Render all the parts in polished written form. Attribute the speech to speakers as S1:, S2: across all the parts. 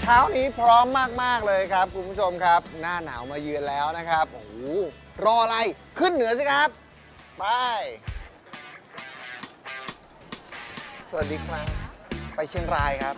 S1: ช้านี้พร้อมมากๆเลยครับคุณผู้ชมครับหน้าหนาวมาเยือนแล้วนะครับโอ้โหรออะไรขึ้นเหนือสิครับไปสวัสดีครับไปเชียงรายครับ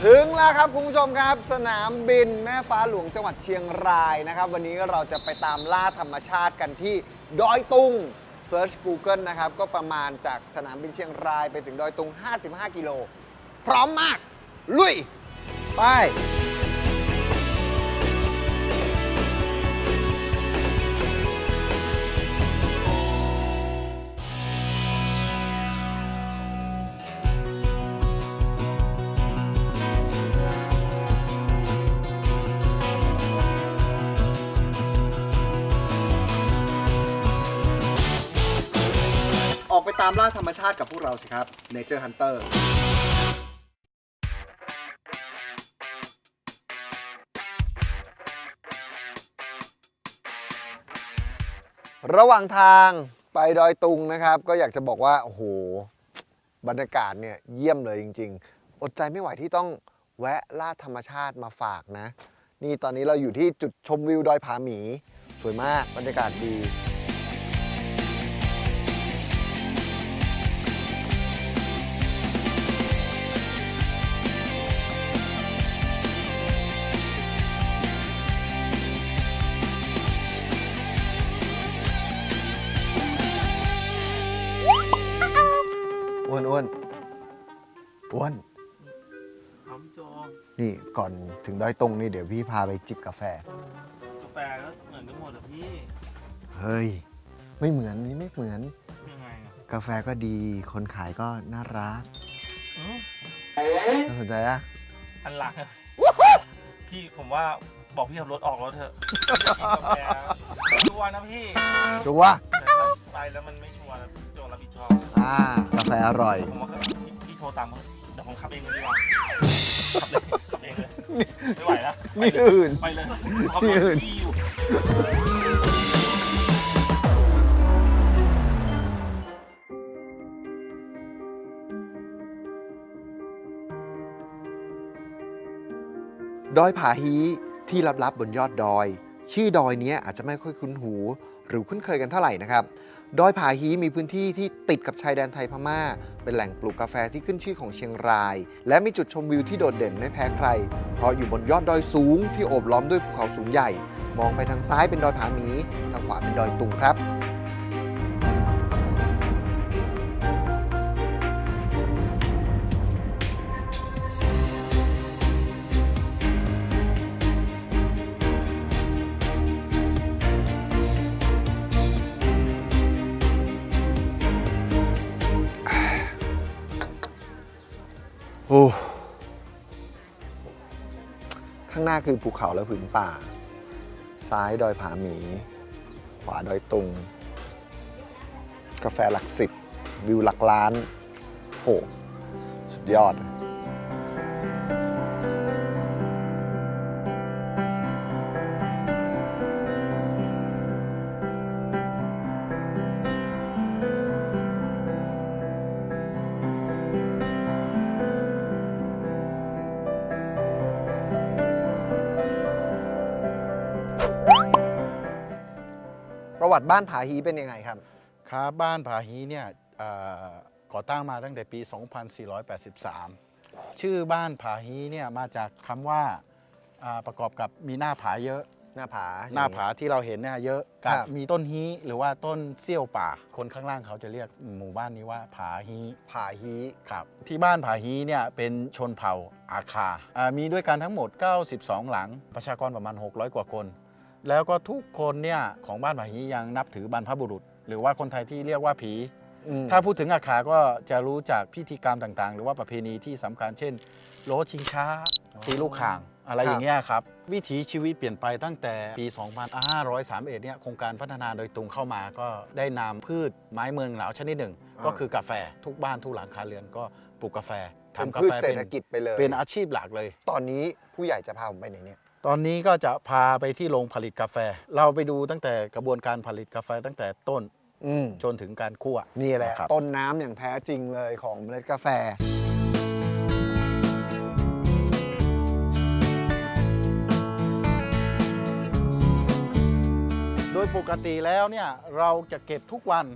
S1: ถึงแล้วครับคุณผู้ชมครับสนามบินแม่ฟ้าหลวงจังหวัดเชียงรายนะครับวันนี้เราจะไปตามล่าธรรมชาติกันที่ดอยตุงเซิร์ช Google นะครับก็ประมาณจากสนามบินเชียงรายไปถึงดอยตุง55 กิโลพร้อมมากลุยไปออกไปตามล่าธรรมชาติกับพวกเราสิครับ Nature Hunter ระหว่างทางไปดอยตุงนะครับก็อยากจะบอกว่าโอ้โหบรรยากาศเนี่ยเยี่ยมเลยจริงๆอดใจไม่ไหวที่ต้องแวะล่าธรรมชาติมาฝากนะนี่ตอนนี้เราอยู่ที่จุดชมวิวดอยผาหมีสวยมากบรรยากาศดีอ้วน
S2: ครับโจ
S1: นี่ก่อนถึงดอยตุงนี่เดี๋ยวพี่พาไปจิบกาแฟ
S2: กาแฟก็เหมือนกันหมดอะพี่
S1: เฮ้ยไม่เหมือนนี่ไม่เหมือน
S2: ยังไงอะ
S1: กาแฟก็ดีคนขายก็น่ารักน่าสนใจอะ
S2: อันหลังอะพี่ผมว่าบอกพี่ขับรถออกรถเถอะกาแฟชัวร์นะพี่
S1: ชัวร์
S2: แต่ถ้าไปแล้วมันไม่ชัวร์แล้วโจรับผิดชอบ
S1: กาแฟอร่อย
S2: ผมว่าพี่โทรตามเดี๋ยวผมขับเองเลยดีกว่าขับเองเลยไม่ไหวแล้ว
S1: นี่อื่น
S2: ไปเลยขับรถพี่อยู่
S1: ดอยผาฮีที่ลับๆบนยอดดอยชื่อดอยนี้อาจจะไม่ค่อยคุ้นหูหรือคุ้นเคยกันเท่าไหร่นะครับดอยผาฮีมีพื้นที่ที่ติดกับชายแดนไทยพม่าเป็นแหล่งปลูกกาแฟที่ขึ้นชื่อของเชียงรายและมีจุดชมวิวที่โดดเด่นไม่แพ้ใครเพราะอยู่บนยอดดอยสูงที่โอบล้อมด้วยภูเขาสูงใหญ่มองไปทางซ้ายเป็นดอยผาหมีทางขวาเป็นดอยตุงครับโอ้ข้างหน้าคือภูเขาและผืนป่าซ้ายดอยผาหมีขวาดอยตุงกาแฟหลักสิบวิวหลักล้านโหสุดยอดประวัติบ้านผาฮีเป็นยังไงครับ
S3: ครับบ้านผาฮีเนี่ยก่อตั้งมาตั้งแต่ปี 2483 ชื่อบ้านผาฮีเนี่ยมาจากคำว่าประกอบกับมีหน้าผาเยอะ
S1: หน้าผา
S3: ที่เราเห็นเนี่ยเยอะกับมีต้นฮีหรือว่าต้นเซี่ยวป่าคนข้างล่างเขาจะเรียกหมู่บ้านนี้ว่าผาฮีครับที่บ้านผาฮีเนี่ยเป็นชนเผ่าอาคามีด้วยกันทั้งหมด92หลังประชากรประมาณ600 กว่าคนแล้วก็ทุกคนเนี่ยของบ้านผาฮียังนับถือบรรพบุรุษหรือว่าคนไทยที่เรียกว่าผีถ้าพูดถึงอาคาก็จะรู้จากพิธีกรรมต่างๆหรือว่าประเพณีที่สำคัญเช่นโลชิงช้าตีลูกข่างอะไรอย่างเงี้ยครับ วิถีชีวิตเปลี่ยนไปตั้งแต่ปี 2531 เนี่ยโครงการพัฒนาโดยตรงเข้ามาก็ได้นำพืชไม้เมืองหนาวชนิดหนึ่ง ก็คือกาแฟทุกบ้านทุกหลังคาเรือนก็ปลูกกาแฟ
S1: เป็น
S3: ทำกา
S1: พืช
S3: แฟ
S1: เศรษฐกิจไปเลย
S3: เป็นอาชีพหลักเลย
S1: ตอนนี้ผู้ใหญ่จะพาผมไปไหนเนี่ย
S3: ตอนนี้ก็จะพาไปที่โรงผลิตกาแฟ เราไปดูตั้งแต่กระบวนการผลิตกาแฟตั้งแต่ต้น จนถึงการคั่ว
S1: นี่แหละ
S3: ครับ
S1: ต้นน้ำอย่างแท้จริงเลยของเมล็ดกาแฟ
S3: โดยปกติแล้วเนี่ยเราจะเก็บทุกวัน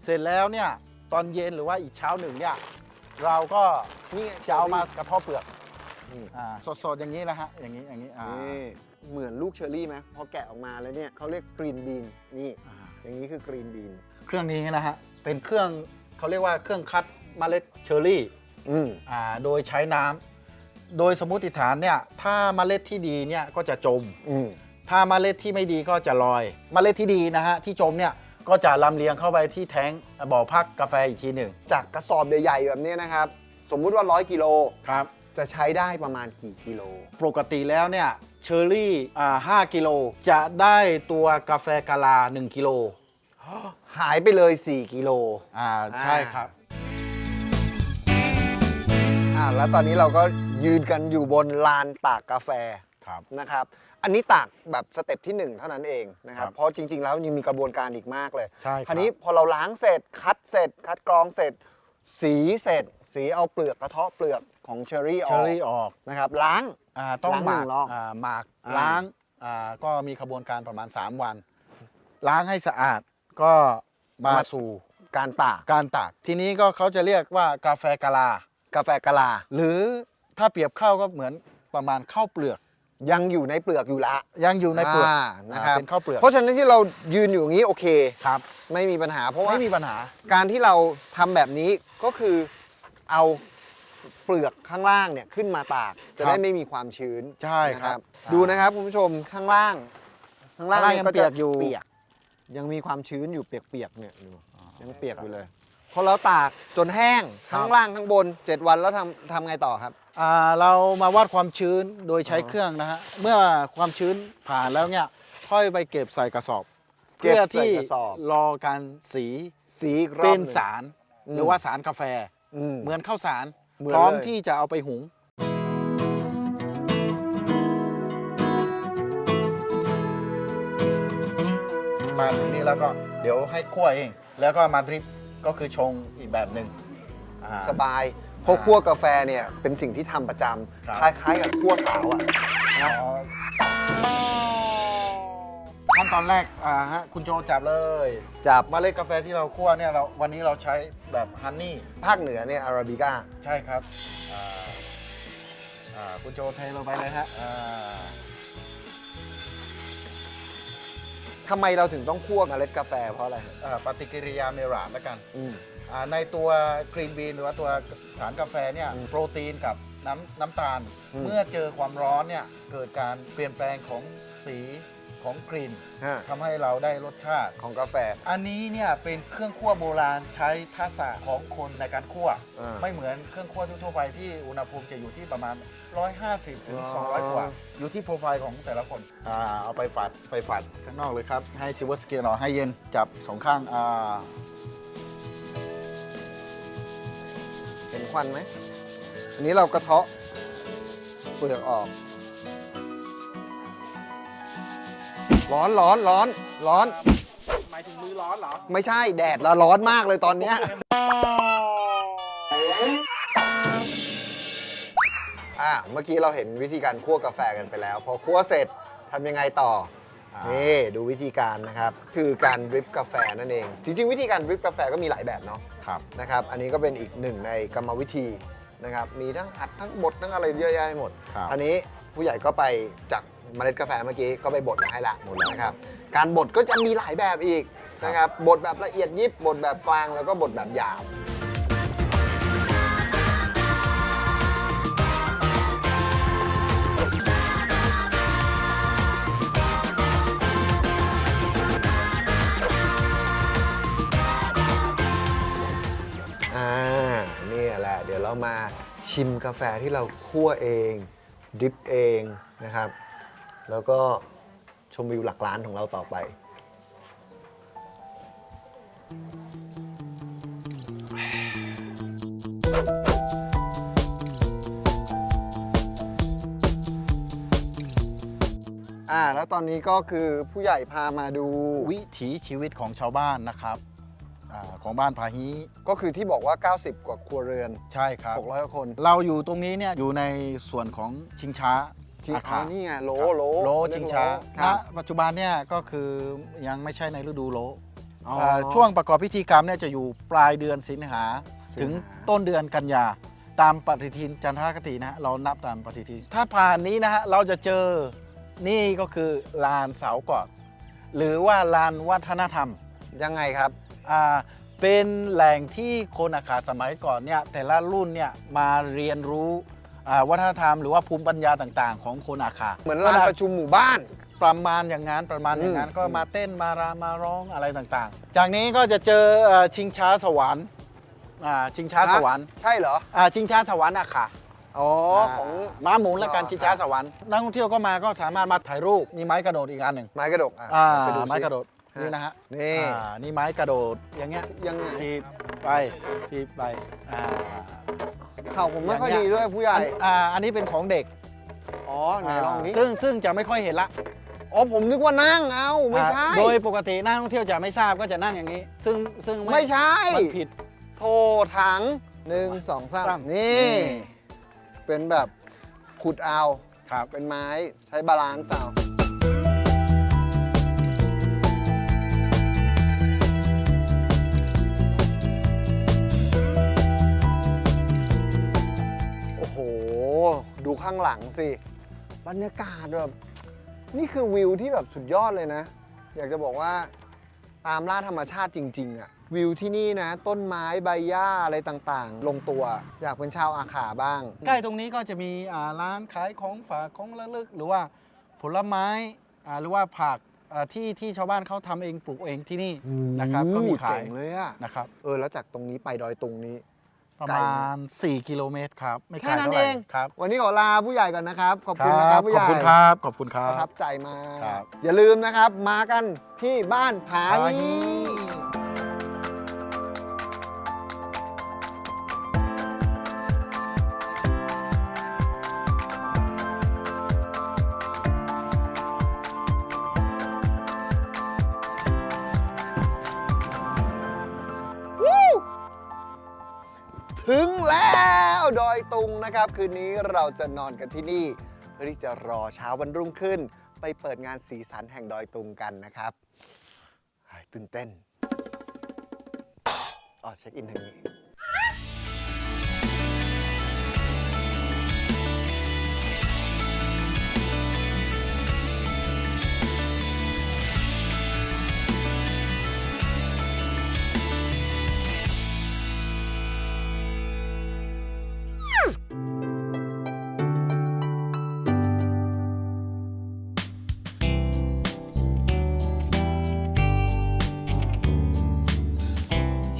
S3: เสร็จแล้วเนี่ยตอนเย็นหรือว่าอีกเช้าหนึ่งเนี่ยเราก็นี่จะเอามากระเทบเปลือก
S1: นี่
S3: สดๆอย่างนี้นะฮะอย่างนี้
S1: นี่เหมือนลูกเชอร์รี่ไหมพอแกะออกมาแล้วเนี่ยเขาเรียกกรีนบีนนี่ อย่างนี้คือกรีนบีน
S3: เครื่องนี้นะฮะเป็นเครื่องเขาเรียกว่าเครื่องคัดเมล็ดเชอร์รี่โดยใช้น้ำโดยสมมุติฐานเนี่ยถ้าเมล็ดที่ดีเนี่ยก็จะจมถ้าเมล็ดที่ไม่ดีก็จะลอยเมล็ดที่ดีนะฮะที่จมเนี่ยก็จะลำเลียงเข้าไปที่แท้งบ่อพักกาแฟอีกทีหนึ่ง
S1: จากกระสอบใหญ่ๆแบบนี้นะครับ สมมุติว่า100 กิโล
S3: ครับ
S1: จะใช้ได้ประมาณกี่กิโล
S3: ปกติแล้วเนี่ยเชอร์รี่5 กิโลจะได้ตัวกาแฟกาลา1 กิโล
S1: หายไปเลย 4 กิโล
S3: ใช่ครับ
S1: แล้วตอนนี้เราก็ยืนกันอยู่บนลานตากกาแฟ
S3: ครับ
S1: นะครับ อันนี้ตากแบบสเต็ปที่ 1 เท่านั้นเองนะครับ เพราะจริงๆแล้วยังมีกระบวนการอีกมากเลย
S3: ใช่ครับ
S1: คราวนี้พอเราล้างเสร็จคัดกรองเสร็จ สีเสร็จ สีเอาเปลือกกระเทาะเปลือกของเชอร์รี่อ
S3: เชอ
S1: อก
S3: ร์รี่ออก
S1: นะครับ ล้าง
S3: ต้องหมัก
S1: ล้างหนึ่งรอบ
S3: หมักล้างก็มีขบวนการประมาณ 3 วัน ล้างให้สะอาดก็มาสู่
S1: การตาก
S3: การตากทีนี้ก็เขาจะเรียกว่ากาแฟกาลา
S1: กาแฟกะลา
S3: หรือถ้าเปรียบข้าวก็เหมือนประมาณข้าวเปลือก
S1: ยังอยู่ในเปลือกอยู่ละ
S3: ยังอยู่ในเปลือก
S1: นะครับ
S3: เป็นข้าวเปลือก
S1: เพราะฉะนั้นที่เรายืนอยู่อย่างนี้โอเค
S3: ครับ
S1: ไม่มีปัญหา เพราะว่า
S3: ไม่มีปัญหา
S1: การที่เราทำแบบนี้ก็คือเอาเปลือกข้างล่างเนี่ยขึ้นมาตาก จะได้ไม่มีความชื้น
S3: ใช่ครับ
S1: ดูนะครับคุณผู้ชมข้างล่าง
S3: ข้างล่างยังเปียกอยู่
S1: เปียกยังมีความชื้นอยู่เปียกๆเนี่ยดูยังเปียกอยู่เลยพอเราตากจนแห้งข้างล่างข้างบน 7 วันแล้วทำไงต่อครับ
S3: เรามาวัดความชื้นโดยใช้เครื่องนะฮะเมื่อความชื้นผ่านแล้วเนี่ยค่อยไปเก็บใส่กระสอบ
S1: เก็บ
S3: เพื่อ
S1: ใส่
S3: ที่
S1: กระสอบ
S3: รอการสี
S1: อีกรอบ
S3: เป็น
S1: หง
S3: สารหรือว่าสารกาแฟ เหมือนข้าวสาร
S1: เหมือน
S3: พร้อม
S1: เลย
S3: ที่จะเอาไปหุงมาถึงนี้แล้วก็เดี๋ยวให้คั่วเอง แล้วก็มาดริปก็คือชงอีกแบบหนึ่ง
S1: สบายเพราะคั่วกาแฟเนี่ยเป็นสิ่งที่ทำประจ
S3: ครับ
S1: ำคล้ายๆกับคั่วสาวอะนะ
S3: ขั้นตอนแรกคุณโจจับเลย
S1: จับ
S3: เมล็ดกาแฟที่เราคั่วเนี่ยวันนี้เราใช้แบบฮันนี่
S1: ภาคเหนือเนี่ยอาราบิก้า
S3: ใช่ครับคุณโจเทลงไปเลยฮะ
S1: ทำไมเราถึงต้องคั่วเมล็ดกาแฟเพราะอะไร
S3: ปฏิกิริยาเมราดแล้วกัน ในตัวกรีนบีนหรือว่าตัวสารกาแฟเนี่ยโปรตีนกับน้ำตาล เมื่อเจอความร้อนเนี่ยเกิดการเปลี่ยนแปลงของสีของกลิ่น ทำให้เราได้รสชาติ
S1: ของกาแฟ
S3: อันนี้เนี่ยเป็นเครื่องคั่วโบราณใช้ทักษะของคนในการคั่ว ไม่เหมือนเครื่องคั่วทั่วๆไปที่อุณหภูมิจะอยู่ที่ประมาณ 150 ถึง 200 กว่า อยู่ที่โปรไฟล์ของแต่ละคนเอาไปฝัดข้างนอกเลยครับ ให้ซิลเวอร์สเกลให้เย็นจับสองข้าง
S1: เห็นควันไหมอันนี้เรากระเทาะเปลือกออก ร้อน
S2: หมายถึงมือร้อนเหรอ
S1: ไม่ใช่แดดละร้อนมากเลยตอนเนี้ยเมื่อกี้เราเห็นวิธีการคั่วกาแฟกันไปแล้ว พอคั่วเสร็จทำยังไงต่อ นี่ดูวิธีการนะครับ คือการดริปกาแฟนั่นเอง จริงๆวิธีการดริปกาแฟก็มีหลายแบบเนาะ
S3: ครับ
S1: นะครับ อันนี้ก็เป็นอีกหนึ่งในกรรมวิธีนะครับ มีทั้งอัดทั้งบดทั้งอะไรเยอะแยะไปหมด
S3: ครับ
S1: อันนี้ผู้ใหญ่ก็ไปจากเมล็ดกาแฟเมื่อกี้ก็ไปบดมาให้ละหมดแล้วนะครับ การบดก็จะมีหลายแบบอีกนะครับ บดแบบละเอียดยิบบดแบบกลางแล้วก็บดแบบหยาบ นี่แหละเดี๋ยวเรามาชิมกาแฟที่เราคั่วเองดริปเองนะครับ แล้วก็ชมวิวหลักล้านของเราต่อไป แล้วตอนนี้ก็คือผู้ใหญ่พามาดู
S3: วิถีชีวิตของชาวบ้านนะครับของบ้านผาฮี
S1: ก็คือที่บอกว่า 90 กว่าครัวเรือน
S3: ใช่ครับ
S1: 600 กว่าคน
S3: เราอยู่ตรงนี้เนี่ยอยู่ในส่วนของชิงช้า
S1: ที่
S3: อาคาร
S1: นี่ไงโล
S3: ครับ
S1: โล
S3: โลชิงช้า
S1: ค
S3: ณ
S1: รับ
S3: ปัจจุบันเนี่ยก็คือยังไม่ใช่ในฤดูโล
S1: อ๋อ
S3: ช่วงประกอบพิธีกรรมเนี่ยจะอยู่ปลายเดือนสิงหา
S1: สิงหา
S3: ถึงต้นเดือนกันยาตามปฏิทินจันทรคตินะฮะเรานับตามปฏิทินถ้าผ่านนี้นะฮะเราจะเจอนี่ก็คือลานเสาเกาะหรือว่าลานวัฒนธรรม
S1: ยังไงครับ
S3: เป็นแหล่งที่คนอาขาสมัยก่อนเนี่ยแต่ละรุ่นเนี่ยมาเรียนรู้วัฒนธรรมหรือว่าภูมิปัญญาต่างๆ ของคนอาขา
S1: เหมือนลานประชุมหมู่บ้าน
S3: ประมาณอย่างนั้นก็มาเต้นมาร้องอะไรต่างๆ จากนี้ก็จะเจอชิงช้าสวรรค์ชิงช้าสวรรค์
S1: ใช่เหรอ
S3: ชิงช้าสวรรค์อาขา
S1: อ๋อ ของ
S3: ม้าหมุนและการชิงช้าสวรรค์นักท่องเที่ยวก็มาก็สามารถมาถ่ายรูปมีไม้กระโดดอีกอันหนึ่ง
S1: ไม้กระดกไปดูสิ
S3: ไม้กระโดดนี่นะฮะ
S1: นี่
S3: นี่ไม้กระโดดอย่างเงี้ย
S1: ยังไง
S3: ทีไป
S1: เข่าผมไม่ค่อยดีด้วยผู้ใหญ่
S3: อันนี้เป็นของเด็ก
S1: อ๋อไหนลองนี้
S3: ซึ่งจะไม่ค่อยเห็นละ
S1: อ๋อผมนึกว่านั่งเอาไม่ใช่
S3: โดยปกตินักท่องเที่ยวจะไม่ทราบก็จะนั่งอย่างนี้ ซึ่ง
S1: ไม่ใช่
S3: มันผิด
S1: โทถัง1 2 3นี่ เป็นแบบขุดเอา
S3: ครับ
S1: เป็นไม้ใช้บาลานซ์เอาโอ้โห ดูข้างหลังสิ บรรยากาศแบบนี่คือวิวที่แบบสุดยอดเลยนะ อยากจะบอกว่าตามล่าธรรมชาติจริงๆอะวิวที่นี่นะ ต้นไม้ใบหญ้าอะไรต่างๆ ลงตัว อยากเป็นชาวอาขาบ้าง
S3: ใกล้ตรงนี้ก็จะมีร้านขายของฝากของระลึกหรือว่าผลไม้หรือว่าผักที่ชาวบ้านเขาทำเองปลูกเองที่นี่นะครับก็มีขาย
S1: เจ๋งเลยอะ
S3: นะครับ
S1: แล้วจากตรงนี้ไปดอยตุงนี้
S3: ประมาณ 4 กิโลเมตรครับไม่ไกล
S1: แค่นั้น
S3: เท่าไหร่
S1: เอง
S3: ครับ
S1: วันนี้ขอลาผู้ใหญ่ก่อนนะครับ ขอบคุณนะครับผู้ให
S3: ขอบ
S1: ญ่
S3: คุณครับขอบคุณครั
S1: ป
S3: บ
S1: ระทับใจมาก
S3: ครับ
S1: อย่าลืมนะครับ มากันที่บ้านผา
S3: ผาฮี
S1: ฮีถึงแล้วดอยตุงนะครับ คืนนี้เราจะนอนกันที่นี่ เพื่อที่จะรอเช้าวันรุ่งขึ้น ไปเปิดงานสีสันแห่งดอยตุงกันนะครับตื่นเต้นเช็คอินทางนี้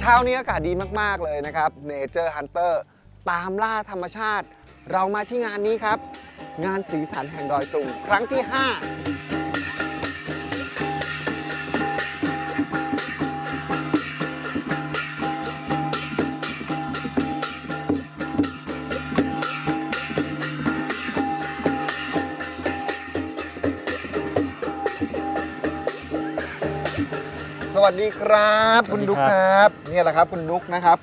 S1: เช้านี้อากาศดีมากๆเลยนะครับ Nature Hunter ตามล่าธรรมชาติ เรามาที่งานนี้ครับ งานสีสันแห่งดอยตุงครั้งที่ 5 สวัสดีครับคุณดุ๊กครับเนี่ยแหละครับคุณดุ๊กนะครับ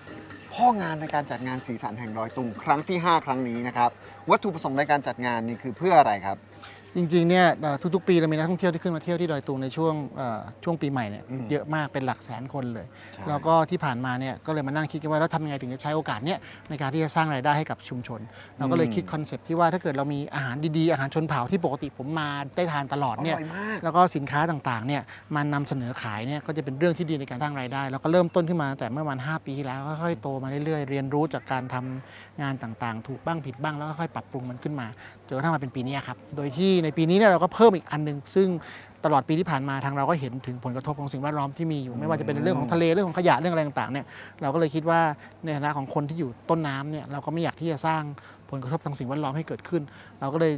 S1: พ่องานในการจัดงานสีสันแห่งดอยตุงครั้งที่ 5 ครั้งนี้นะครับวัตถุประสงค์ในการจัดงานนี่คือเพื่ออะไรครับ
S4: จริงๆเนี่ยทุกๆปีเรามีนักท่องเที่ยวที่ขึ้นมาเที่ยวที่ดอยตุงในช่วงปีใหม่เนี่ย
S1: อืม
S4: เยอะมากเป็นหลักแสนคนเลย
S1: ใช่
S4: แล้วก็ที่ผ่านมาเนี่ยก็เลยมานั่งคิดกันว่าแล้วทำยังไงถึงจะใช้โอกาสเนี้ยในการที่จะสร้างรายได้ให้กับชุมชน เราก็เลยคิดคอนเซปต์ที่ว่าถ้าเกิดเรามีอาหารดีๆอาหารชนเผ่าที่ปกติผมมาได้ทานตลอด
S1: อ
S4: เนี่ย
S1: ร่อยมาก
S4: แล้วก็สินค้าต่างๆเนี่ยมันนำเสนอขายเนี่ยก็จะเป็นเรื่องที่ดีในการสร้างรายได้ แล้วก็เริ่มต้นขึ้นมาแต่เมื่อวัน5 ปีที่แล้วค่อยๆโตมาเรื่อยๆเรียนรู้จากการทำงานต่างๆ ถูกบ้างผิดบ้างแล้วก็ค่อยปรับปรุงมันขึ้นมาจนกระทั่งมาเป็นปีนี้ครับโดยที่ในปีนี้เนี่ยเราก็เพิ่มอีกอันหนึงซึ่งตลอดปีที่ผ่านมาทางเราก็เห็นถึงผลกระทบของสิ่งแวดล้อมที่มีอยู่ไม่ว่าจะเป็นเรื่องของทะเลเรื่องของขยะเรื่องอะไรต่างๆเนี่ยเราก็เลยคิดว่าในฐานะของคนที่อยู่ต้นน้ำเนี่ยเราก็ไม่อยากที่จะสร้าง ผลกระทบทางสิ่งแวดล้อมให้เกิดขึ้น เราก็เลย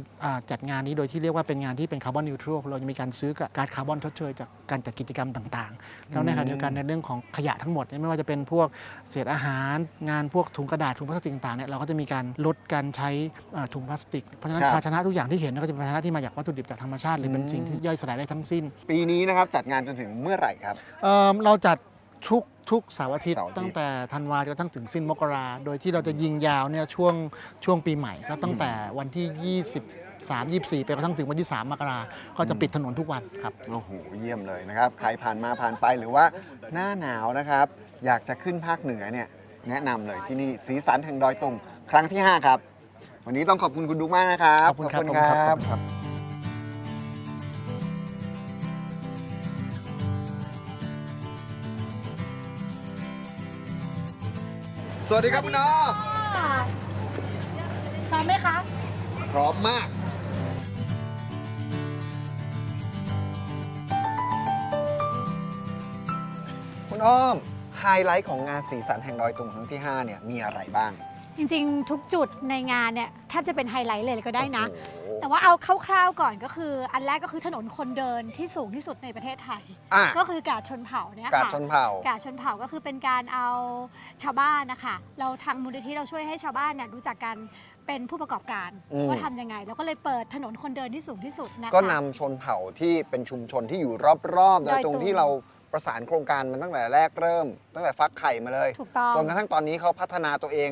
S4: จัดงานนี้โดยที่เรียกว่าเป็นงานที่เป็นคาร์บอนนิวทรัลเราจะมีการซื้อก๊าซคาร์บอนชดเชยจากการจัดกิจกรรมต่างๆแล้วในขณะเดียวกันในเรื่องของขยะทั้งหมดไม่ว่าจะเป็นพวกเศษอาหารงานพวกถุงกระดาษถุงพลาสติกต่างๆเนี่ยเราก็จะมีการลดการใช้ถุงพลาสติกเพราะฉะนั้น
S1: ครับ
S4: ภาชนะทุกอย่างที่เห็นก็จะเป็นภาชนะที่มาจากวัตถุดิบจากธรรมชาติหรือเป็นสิ่งที่ย่อยสลายได้ทั้งสิ้น
S1: ปีนี้นะครับจัดงานจนถึงเมื่อไหร่ครับ
S4: เราจัดทุกเสาร์อาทิตย์
S1: เสาร์อาทิตย์
S4: ตั้งแต่ธันวาจนกระทั่งถึงสิ้นมกราโดยที่เราจะยิงยาวเนี่ยช่วงปีใหม่ก็ตั้งแต่วันที่ 23-24 ไปกระทั่งถึงวันที่ 3 มกราก็จะปิดถนนทุกวันครับ
S1: โอ้โหเยี่ยมเลยนะครับ ใครผ่านมาผ่านไปหรือว่าหน้าหนาวนะครับ อยากจะขึ้นภาคเหนือเนี่ยแนะนำเลยที่นี่สีสันแห่งดอยตุงครั้งที่ 5 ครับ วันนี้ต้องขอบคุณคุณดุ๊กมากนะครับ
S4: ขอบคุณครับ
S1: ข
S4: ขอบคุณครับ
S1: ครับ สวัสดีครับคุณน้อง
S5: พร้อมไหมคะ
S1: พร้อมมาก คุณอ้อม ไฮไลท์ของงานสีสันแห่งดอยตุงครั้งที่ 5 เนี่ยมีอะไรบ้าง
S5: จริงๆ ทุกจุดในงานเนี่ยแทบจะเป็นไฮไลท์เลยก็ได้นะ
S1: โอ้โห
S5: แต่ว่าเอาคร่าวๆก่อนก็คือ อันแรกก็คือถนนคนเดินที่สูงที่สุดในประเทศไทย
S1: อ่ะ
S5: ก็คือกาดชนเผ่าเนี่ย
S1: กาด
S5: ค่ะ
S1: ชนเผ่า
S5: กาดชนเผ่าก็คือเป็นการเอาชาวบ้านนะคะเราทางมูลนิธิเราช่วยให้ชาวบ้านเนี่ยรู้จักกันเป็นผู้ประกอบการ
S1: อืม
S5: ว่าทำยังไงเราก็เลยเปิดถนนคนเดินที่สูงที่สุดนะคะ
S1: ก็นำชนเผ่าที่เป็นชุมชนที่อยู่รอบๆ โด
S5: ดอย ยตุ
S1: ตรง
S5: ง
S1: ที่เราประสานโครงการมันตั้งแต่แรกเริ่ม ตั้งแต่ฟักไข่มาเลย
S5: ถูกต้อง
S1: จนกระทั่งตอนนี้เขาพัฒนาตัวเอง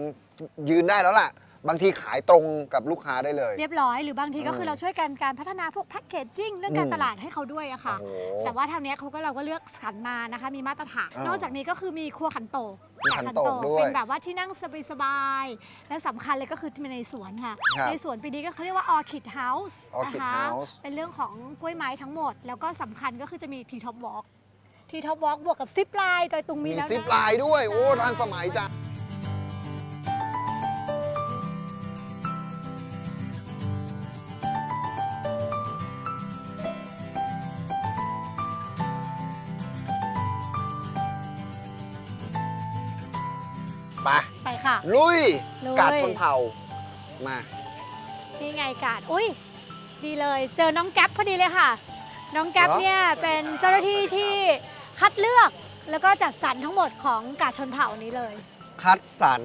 S1: ยืนได้แล้วล่ะ บางทีขายตรงกับลูกค้าได้เลย
S5: เรียบร้อยหรือบางทีก็คือ
S1: ม
S5: เราช่วยกันการพัฒนาพวกแพ็กเกจจิ้งเรื่องการ
S1: อืม
S5: ตลาดให้เขาด้วยอะค่ะ
S1: โอ้โห
S5: แต่ว่าทางเนี้ยเราก็เลือกสรรมานะคะมีมาตรฐาน
S1: อ่าน
S5: นอกจากนี้ก็คือมีครัวขันโตก
S1: มีขันโตกด้วย
S5: เป็นแบบว่าที่นั่งสบายๆและสำคัญเลยก็คือในสวนค่ะ
S1: ครับ
S5: ในสวนปีนี้ก็เขาเรียกว่า Orchid House
S1: Orchid
S5: นะคะ
S1: House
S5: เป็นเรื่องของกล้วยไม้ทั้งหมด แล้วก็สำคัญก็คือจะมี T Top Walk T Top Walk บวกกับซิปไลน์โดยตรงมี
S1: มี
S5: แล้วนะ
S1: ซิปไลน์ด้วย โอ้ทันสมัยจังไป
S5: ไปค่ะ
S1: ลุย
S5: ลุย
S1: กาดชนเผ่า มา
S5: นี่ไงกาดอุ้ยดีเลย เจอน้องแก๊ปพอดีเลยค่ะ น้องแก๊ป
S1: เหรอ
S5: เนี่ยเป็นเจ้าหน้าที่ที่คัดเลือก แล้วก็จัดสรรทั้งหมดของกาดชนเผ่านี้เลย
S1: คัดสรร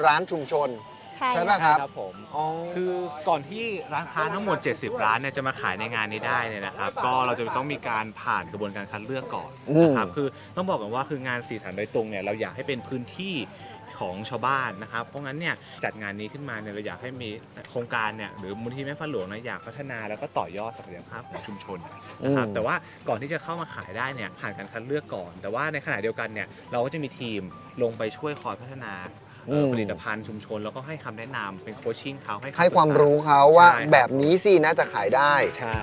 S1: ร้านชุมชน
S5: ใช่
S1: ใช่ป่ะครับ
S2: ครับผม
S1: อ๋อ
S2: คือก่อนที่ร้านค้าทั้งหมด 70 ร้านเนี่ยจะมาขายในงานนี้ได้เนี่ยนะครับ ก็เราจะต้องมีการผ่านกระบวนการคัดเลือกก่อนนะครับ คือต้องบอกกันว่าคืองานสีสันโดยตรงเนี่ยเราอยากให้เป็นพื้นที่ของชาวบ้านนะครับ เพราะงั้นเนี่ยจัดงานนี้ขึ้นมาเนี่ยเราอยากให้มีโครงการเนี่ยหรือมูลนิธิแม่ฟ้าหลวงเนี่ยอยากพัฒนาแล้วก็ต่อยอดศักยภาพของชุมชนนะครับ แต่ว่าก่อนที่จะเข้ามาขายได้เนี่ยผ่านการคัดเลือกก่อน แต่ว่าในขณะเดียวกันเนี่ยเราก็จะมีทีมลงไปช่วยคอยพัฒนาผลิตภัณฑ์ชุมชนแล้วก็ให้คำแนะนำเป็นโคชชิ่งเขา
S1: ให้ความรู้เขาว่าแบบนี้สิน่าจะขายได้
S2: ใช่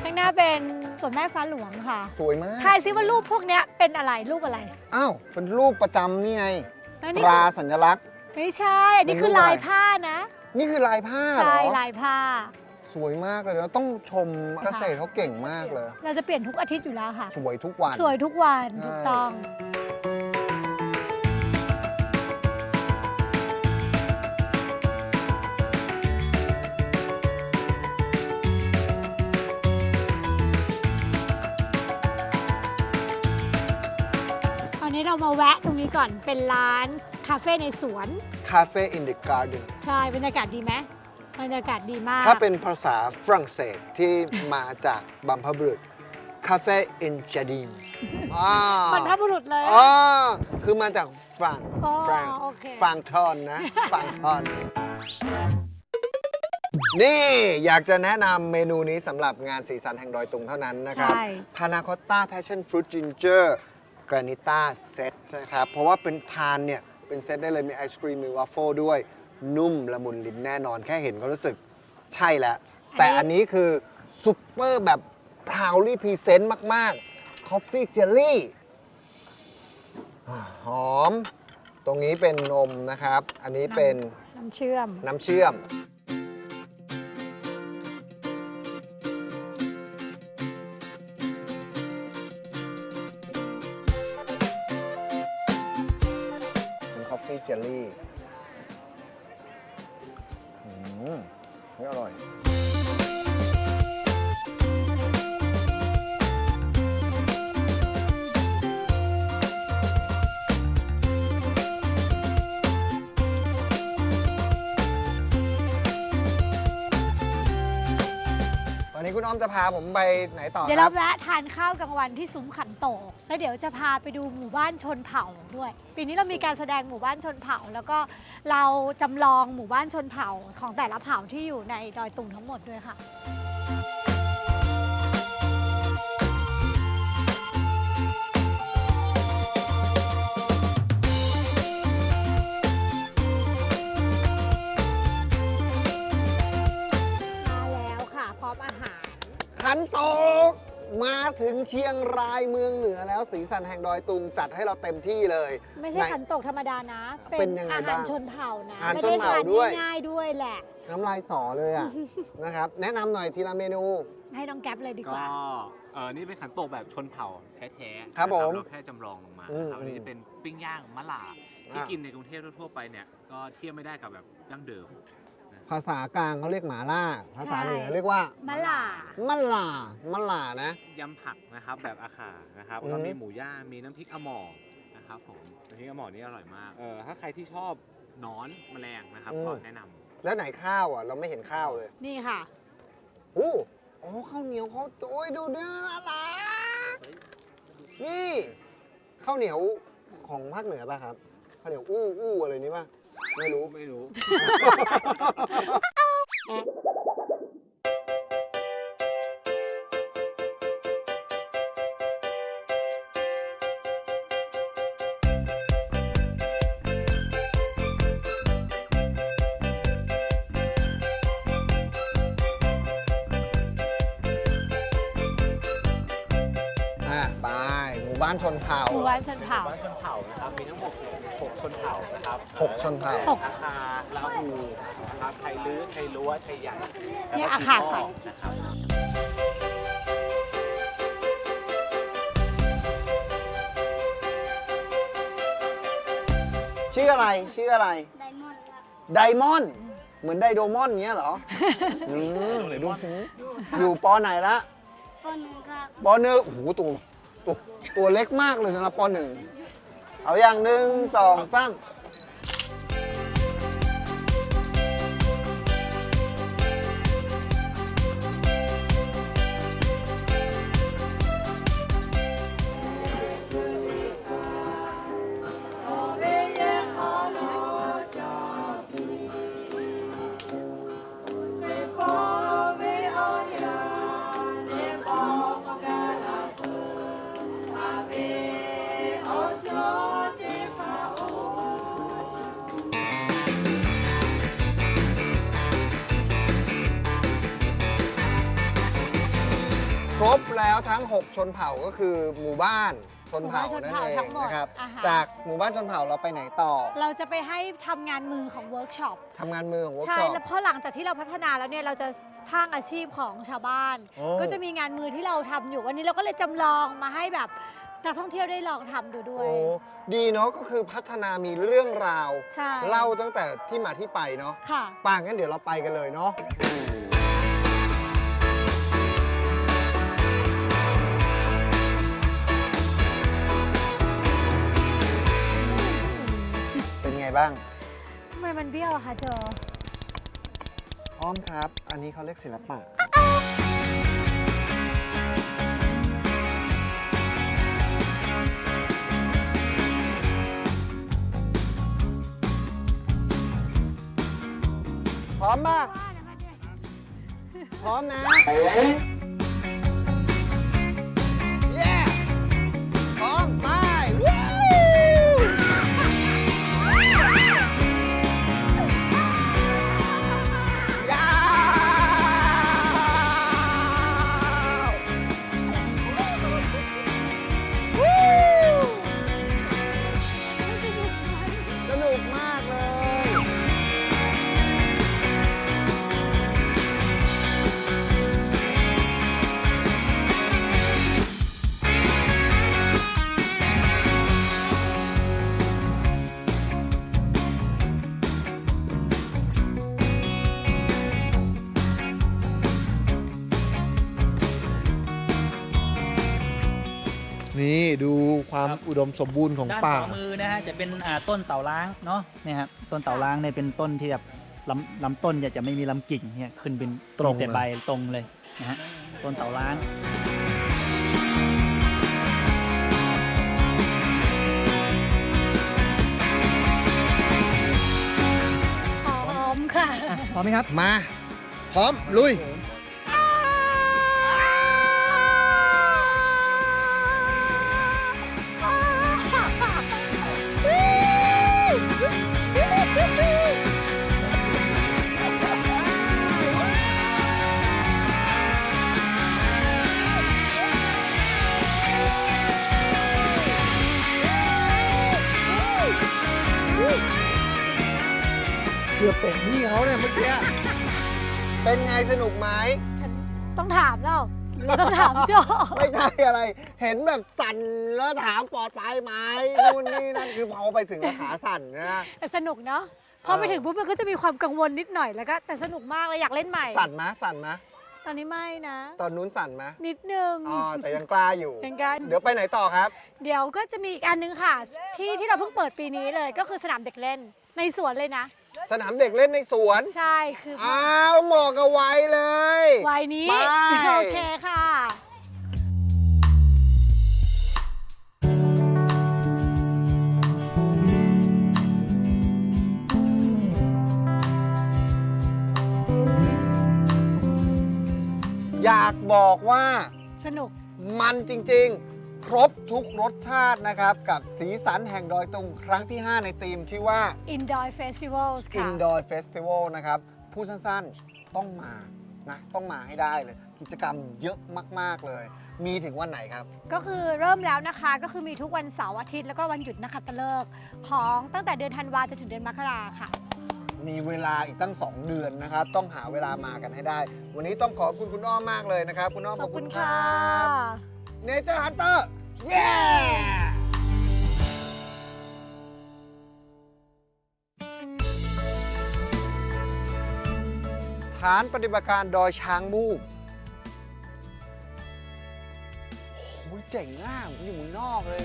S5: ข้างหน้าเป็นสวนแม่ฟ้าหลวงค่ะ
S1: สวยมาก
S5: ทายซิว่ารูปพวกเนี้ยเป็นอะไรรูปอะไร
S1: อ้าว เป็นรูปประจำนี่ไง
S5: แล้ว
S1: ต
S5: นี่
S1: รา
S5: คือ
S1: สัญลักษณ์
S5: ไม่ใช่ อันนี้คือ
S1: เป็นรูปอะไร
S5: ลายผ้านะ
S1: นี่คือลายผ้าเหร
S5: ใช่
S1: อ
S5: ลายผ้า
S1: สวยมากเลยแล้วต้องชมเกษตรเขาเก่งมากเลย
S5: เราจะเปลี่ยนทุกอาทิตย์อยู่แล้วค่ะ
S1: สวยทุกวัน
S5: สวยทุกวัน
S1: ใช่
S5: ถูกต้อง ตอนนี้เรามาแวะตรงนี้ก่อนเป็นร้านคาเฟ่ในสวน
S1: Cafe in the Garden
S5: ใช่บรรยากาศดีไหมบรรยากาศดีมาก
S1: ถ้าเป็นภาษาฝรั่งเศสที่มาจากบัมพบุรุษ Cafe in Jardin
S5: บรรพบุรุษเลย
S1: อ๋อคือมาจากฝรั่ง
S5: อ๋อ
S1: ฝรั่ง
S5: โอเค
S1: ฝรั่งทอนนะ ฝรั่งทอน นี่อยากจะแนะนำเมนูนี้สำหรับงานสีสันแห่งดอยตุงเท่านั้นนะครับ
S5: ใช่
S1: พานาคอตต้าแพชชั่นฟรุตจินเจอร์กรานิต้าเซตนะครับ เพราะว่าเป็นทานเนี่ย เป็นเซตได้เลย มีไอศครีม มีวาฟเฟิลด้วย นุ่มละมุนลิ้นแน่นอนแค่เห็นก็รู้สึกใช่แล้ว แต่อันนี้คือซุปเปอร์แบบพราวลี่พรีเซนต์มาก ๆ คอฟฟี่เจลลี่ หอม ตรงนี้เป็นนมนะครับ อันนี้เป็น
S5: น้ำเชื่อม
S1: น้ำเชื่อม เป็นคอฟฟี่เจลลี่ไม่อร่อย วันนี้คุณอ้อมจะพาผมไปไหนต่อ
S5: เดี๋ยว
S1: ค
S5: เรา
S1: รับ
S5: แวะทานข้าวกลางวันที่ซุ้มขันโตกแล้วเดี๋ยวจะพาไปดูหมู่บ้านชนเผ่าด้วย ปีนี้เรามีการแสดงหมู่บ้านชนเผ่า แล้วก็เราจำลองหมู่บ้านชนเผ่าของแต่ละเผ่าที่อยู่ในดอยตุงทั้งหมดด้วยค่ะ มาแล้วค่ะ พร้อมอาหาร
S1: ขันโตกมาถึงเชียงรายเมืองเหนือแล้วสีสันแห่งดอยตุงจัดให้เราเต็มที่เลย
S5: ไม่ใช่
S1: ไหน
S5: ขันโตกธรรมดานะ
S1: เป็นยังไง
S5: อาหาร
S1: บ้าง
S5: ชนเผ่านะ
S1: อาหาร
S5: ไม่
S1: ชน
S5: ได้
S1: เผ่า
S5: ทาน
S1: ด้วย
S5: ง่ายๆด้วยแหละ
S1: น้ำลายสอเลยอ่ะ นะครับ แนะนำหน่อยทีละเมนู
S5: ให้น้องแก๊ปเลยดีก
S2: ก็
S5: ว่า
S2: นี่เป็นขันโตกแบบชนเผ่าแท้ๆ
S1: ครับผม
S2: เราแค่จำลองลงมานะครับอันนี้จะเป็นปิ้งย่างมะหล่าที่กินในกรุงเทพทั่วๆไปเนี่ยก็เทียบไม่ได้กับแบบดั้งเดิม
S1: ภาษากลางเขาเรียกหมาล่า ภาษา
S5: ใช่
S1: เหนือเรียกว่า
S5: มะหล่า
S1: มะลา มะลานะ
S2: ยำผักนะครับแบบอาขานะครับ
S1: อืม
S2: แล้วมีหมูย่างมีน้ำพริกอะหม่อนะครับผมน้ำพริกอะหม่อนี่อร่อยมากถ้าใครที่ชอบหนอนแมลงนะครับก็แนะนำ
S1: แล้วไหนข้าวอ่ะ เราไม่เห็นข้าวเลย
S5: นี่ค่ะ
S1: อู้อ๋อข้าวเหนียวเขาโอ้ยดูเนื้อน่ารักนี่ข้าวเหนียวของภาคเหนือป่ะครับ ข้าวเหนียวอู้อะไรนี้ป่ะ ไม่รู้
S2: ไม่รู้
S1: ไปหมู่บ้านชนเผ่า
S5: หมู่บ้านชนเผ่า
S2: บ้านชนเผ่านะครับมีทั้งหมด6ชนเผ่านะครับ
S1: 6ชนเผ่า
S5: หก
S2: อาคาลาอูนะครับไทยลื้อไทยรั้วไทยใหญ่
S5: เนี่ยอาคาก่อน
S2: นะครับ
S1: ชื่ออะไร ชื่ออะไร
S6: ไดมอนด์ครับ
S1: ไดมอนด์ เหมือนไดโดมอนด์เงี้ยเหรอ ไหนดูสิอยู่ปอไหนละ
S6: ก้อนหนึ่งครับ
S1: ปอหนึ่งโอ้โหตัวเล็กมากเลยสำหรับปอหนึ่ง เอาอย่างหนึ่งสองสามครบแล้วทั้ง 6 ชนเผ่าก็คือหมู่บ้านชนเผ่า
S5: หมู่บ้านชน
S1: นั่น
S5: เผ่า
S1: เอ
S5: ทั้
S1: ง
S5: งหมด
S1: นะครับ
S5: อ่าฮะ
S1: จากหมู่บ้านชนเผ่าเราไปไหนต่อ
S5: เราจะไปให้ทำงานมือของเวิร์กช็อป
S1: ทำงานมือของเวิร์ก
S5: ใช่
S1: ช็อป
S5: แล้วเพราะหลังจากที่เราพัฒนาแล้วเนี่ย เราจะสร้างอาชีพของชาวบ้าน
S1: โอ้
S5: ก็จะมีงานมือที่เราทำอยู่ วันนี้เราก็เลยจำลองมาให้แบบนักท่องเที่ยวได้ลองทำดูด้วย
S1: โอ้ดีเนาะก็คือพัฒนามีเรื่องราว
S5: ใช่
S1: เล่าตั้งแต่ที่มาที่ไปเนาะ
S5: ค่ะ
S1: ป่างั้นเดี๋ยวเราไปกันเลยเนาะเป็นไงบ้าง
S5: ทำไมมันเบี้ยวอะคะเจอ
S1: อ้อมครับ อันนี้เขาเรียกศิลปะ พร้อมมาก พร้อมนะ เย้ พร้อม ไปวู้ยาววู้ นี่ดูความ
S7: ครับ
S1: อุดมสมบูรณ์ของ
S7: ด้าน
S1: ป่า
S7: ขวามือนะฮะจะเป็นต้นเต่าล้างเนาะเนี่ยครับต้นเต่าล้างเนี่ยเป็นต้นที่แบบลำต้นจะไม่มีลำกิ่งเนี่ยขึ้นเป็น
S1: ตรง
S7: มีแต่
S1: เลย
S7: ใบตรงเลยนะฮะต้นเต่าล้าง
S5: พร้อมค่ะ
S7: พร้อมไหมครับ
S1: มา พร้อม ลุย เกือบเป็นพี่เขาเนี่ยเมื่อกี้ เป็นไงสนุกไหม
S5: ฉันต้องถามแล้วหรือต้องถามโจ
S1: ไม่ใช่อะไร เห็นแบบสั่นแล้วถามปลอดภัยไหมนู่นนี่นั่นคือพอไปถึงแล้วขาสั่นนะ
S5: แต่สนุกเนาะพอไปถึงปุ๊บมันก็จะมีความกังวลนิดหน่อยแล้วก็แต่สนุกมากเลยอยากเล่นใหม่
S1: สั่นไหมสั่นไหม
S5: ตอนนี้ไม่นะ
S1: ตอนนู้นสั่นไหม
S5: นิดนึง
S1: อ๋อแต่ยังกล้าอยู่
S5: ยังกล้า
S1: เดี๋ยวไปไหนต่อครับ
S5: เดี๋ยวก็จะมีอีกอันนึงค่ะ ที่เราเพิ่งเปิดปีนี้เลย ก็คือสนามเด็กเล่นในสวนเลยนะ
S1: สนามเด็กเล่นในสวน
S5: ใช่คือ
S1: อ้าวเหมาะกับวัยเลย
S5: วัยนี้
S1: ไป
S5: โอเคค่ะ
S1: อยากบอกว่า
S5: สนุก
S1: มันจริงๆ ครบทุกรสชาตินะครับ กับสีสันแห่งดอยตุงครั้งที่ 5 ในธีมที่ว่า
S5: Indoor Festivals ค่ะ
S1: Indoor Festival นะครับ พูดสั้นๆ ต้องมานะต้องมาให้ได้เลย กิจกรรมเยอะมากๆเลย มีถึงวันไหนครับ
S5: ก็คือเริ่มแล้วนะคะก็คือมีทุกวันเสาร์อาทิตย์แล้วก็วันหยุดนักขัตฤกษ์ของตั้งแต่เดือนธันวาจนถึงเดือนมกราค่ะ
S1: มีเวลาอีกตั้ง 2 เดือนนะครับ ต้องหาเวลามากันให้ได้ วันนี้ต้องขอบคุณคุณอ้อมมากเลยนะครับ คุณอ้อม
S5: ขอบคุณค่ะ
S1: เนเจอร์ฮันเตอร์ เย้ ฐานปฏิบัติการดอยช้างมูกโอ้ยเจ๋งมากผมอยู่เมืองนอกเลย